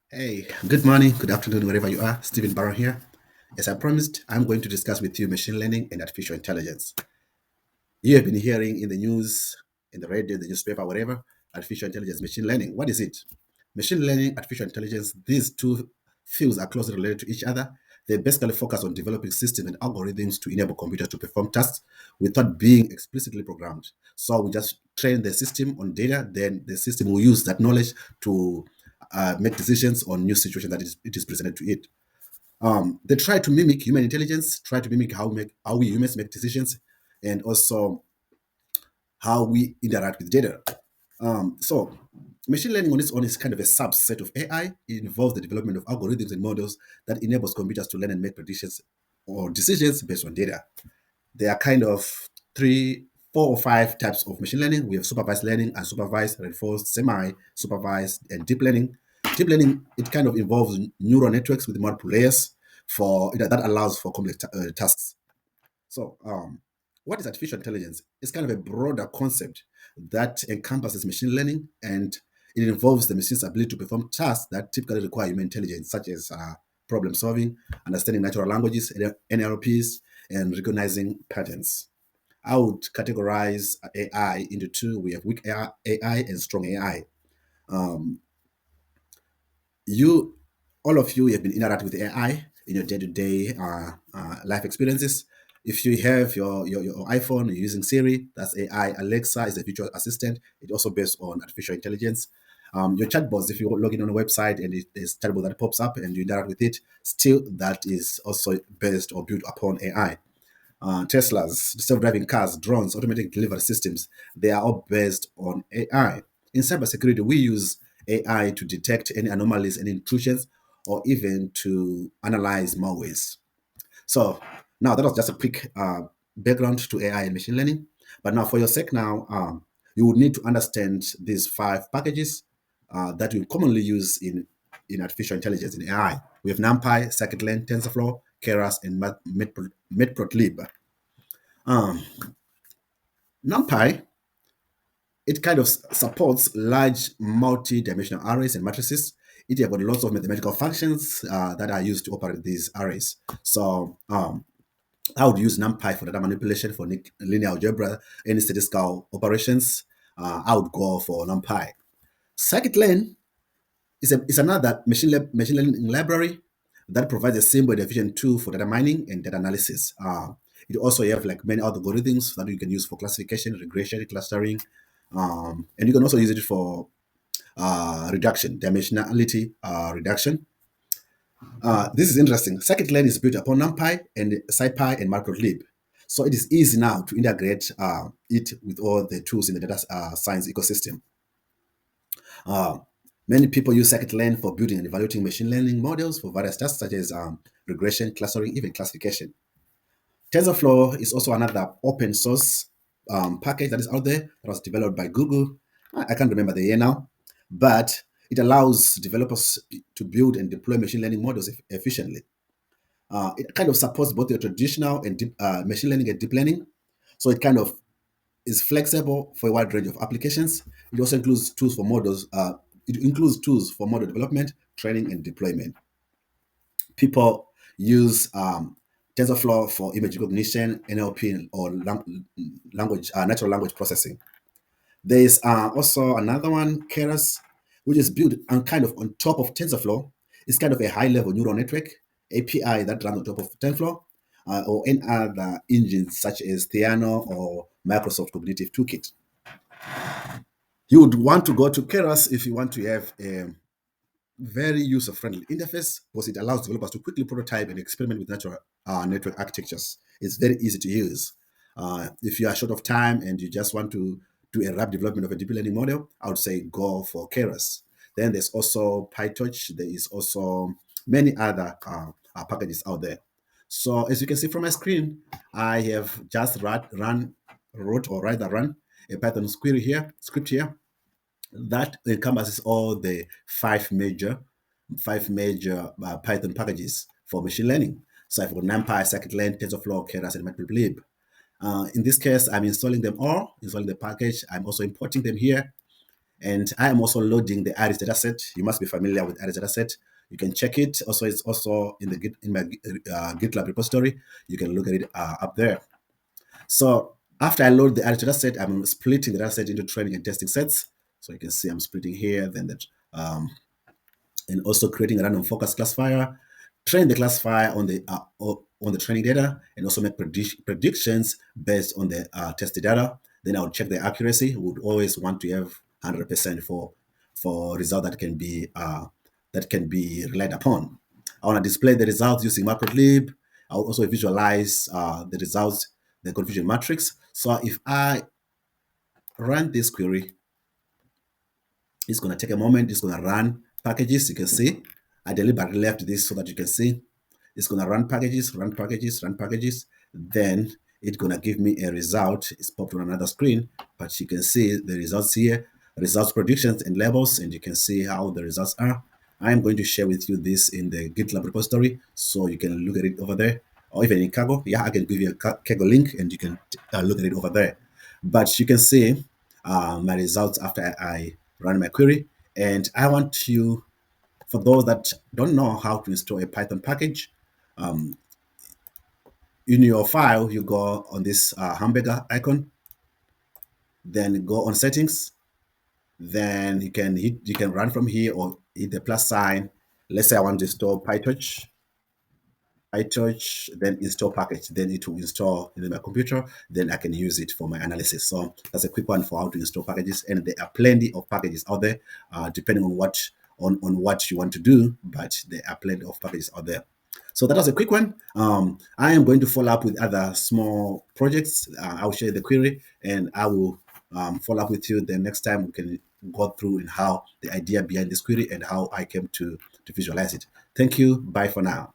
Hey, good morning, good afternoon, wherever you are. Stephen Barrow here. As I promised, I'm going to discuss with you machine learning and artificial intelligence. You have been hearing in the news, in the radio, the newspaper, whatever, artificial intelligence, machine learning. What is it? Machine learning, artificial intelligence, these two fields are closely related to each other. They basically focus on developing systems and algorithms to enable computers to perform tasks without being explicitly programmed. So we just train the system on data, then the system will use that knowledge to make decisions on new situations that it is presented to it. They try to mimic human intelligence, try to mimic how we humans make decisions, and also how we interact with data. So, machine learning on its own is kind of a subset of AI. It involves the development of algorithms and models that enables computers to learn and make predictions or decisions based on data. There are kind of three, four or five types of machine learning. We have supervised learning, unsupervised, reinforced, semi-supervised, and deep learning. Deep learning, it kind of involves neural networks with multiple layers that allows for complex tasks. So, what is artificial intelligence? It's kind of a broader concept that encompasses machine learning, and it involves the machine's ability to perform tasks that typically require human intelligence, such as problem solving, understanding natural languages, NLPs, and recognizing patterns. I would categorize AI into two. We have weak AI and strong AI. Um, you All of you have been interacting with AI in your day-to-day life experiences. If you have your iPhone, you're using Siri, that's AI. Alexa is a virtual assistant. It's also based on artificial intelligence. Your chatbots, if you log in on a website and there's chatbot that pops up and you interact with it, still that is also based or built upon AI. Teslas, self-driving cars, drones, automatic delivery systems, they are all based on AI. In cybersecurity, we use AI to detect any anomalies and intrusions or even to analyze malwares. So now that was just a quick background to AI and machine learning. But now for your sake now, you would need to understand these five packages that we commonly use in artificial intelligence in AI. We have NumPy, Scikit-learn, TensorFlow, Keras, and Matplotlib. Um, NumPy, it kind of supports large multi-dimensional arrays and matrices. It has got lots of mathematical functions that are used to operate these arrays. So I would use NumPy for data manipulation for linear algebra, any statistical operations. I would go for NumPy. Scikit-learn is another machine learning library that provides a simple and efficient tool for data mining and data analysis. It also have like many algorithms that you can use for classification, regression, clustering, and you can also use it for reduction, dimensionality reduction. This is interesting. Scikit-learn is built upon NumPy and SciPy and Matplotlib. So it is easy now to integrate it with all the tools in the data science ecosystem. Uh, Many people use scikit-learn for building and evaluating machine learning models for various tasks such as regression, clustering, even classification. TensorFlow is also another open source package that is out there that was developed by Google. I can't remember the year now, but it allows developers to build and deploy machine learning models efficiently. It kind of supports both the traditional and deep, machine learning and deep learning. So it kind of is flexible for a wide range of applications. It also includes tools for models. It includes tools for model development, training, and deployment. People use TensorFlow for image recognition, NLP, or natural language processing. There is also another one, Keras, which is built on kind of on top of TensorFlow. It's kind of a high-level neural network API that runs on top of TensorFlow, or any other engines such as Theano or Microsoft Cognitive Toolkit. You would want to go to Keras if you want to have a very user-friendly interface because it allows developers to quickly prototype and experiment with natural network architectures. It's very easy to use. If you are short of time and you just want to do a rapid development of a deep learning model, I would say go for Keras. Then there's also PyTorch. There is also many other packages out there. So as you can see from my screen, I have just wrote or rather run a Python script here that encompasses all the five major Python packages for machine learning. So I've got NumPy, Scikit-learn, TensorFlow, Keras, and Matplotlib. In this case, I'm installing them all, installing the package. I'm also importing them here. And I am also loading the Iris dataset. You must be familiar with Iris dataset. You can check it. Also, it's also in the in my GitLab repository. You can look at it up there. So after I load the Iris dataset, I'm splitting the dataset into training and testing sets. So you can see I'm splitting here, then that, and also creating a random focus classifier, train the classifier on the training data, and also make predictions based on the tested data. Then I would check the accuracy. We would always want to have 100% for result that can be relied upon. I want to display the results using Matplotlib. I will also visualize the results, the confusion matrix. So if I run this query, it's going to take a moment. It's going to run packages. You can see I deliberately left this so that you can see it's going to run packages, run packages, run packages. Then it's going to give me a result. It's popped on another screen, but you can see the results here, results, predictions, and labels, and you can see how the results are. I'm going to share with you this in the GitLab repository so you can look at it over there, or even in Kaggle. Yeah, I can give you a Kaggle link and you can look at it over there. But you can see my results after I run my query. And I want you, for those that don't know how to install a Python package, in your file, you go on this hamburger icon, then go on settings, then you can run from here or hit the plus sign. Let's say I want to install PyTorch, then install package, then it will install in my computer, then I can use it for my analysis. So that's a quick one for how to install packages, and there are plenty of packages out there, depending on what you want to do, but there are plenty of packages out there. So that was a quick one. I am going to follow up with other small projects. I'll share the query, and I will follow up with you the next time we can go through and how the idea behind this query and how I came to visualize it. Thank you. Bye for now.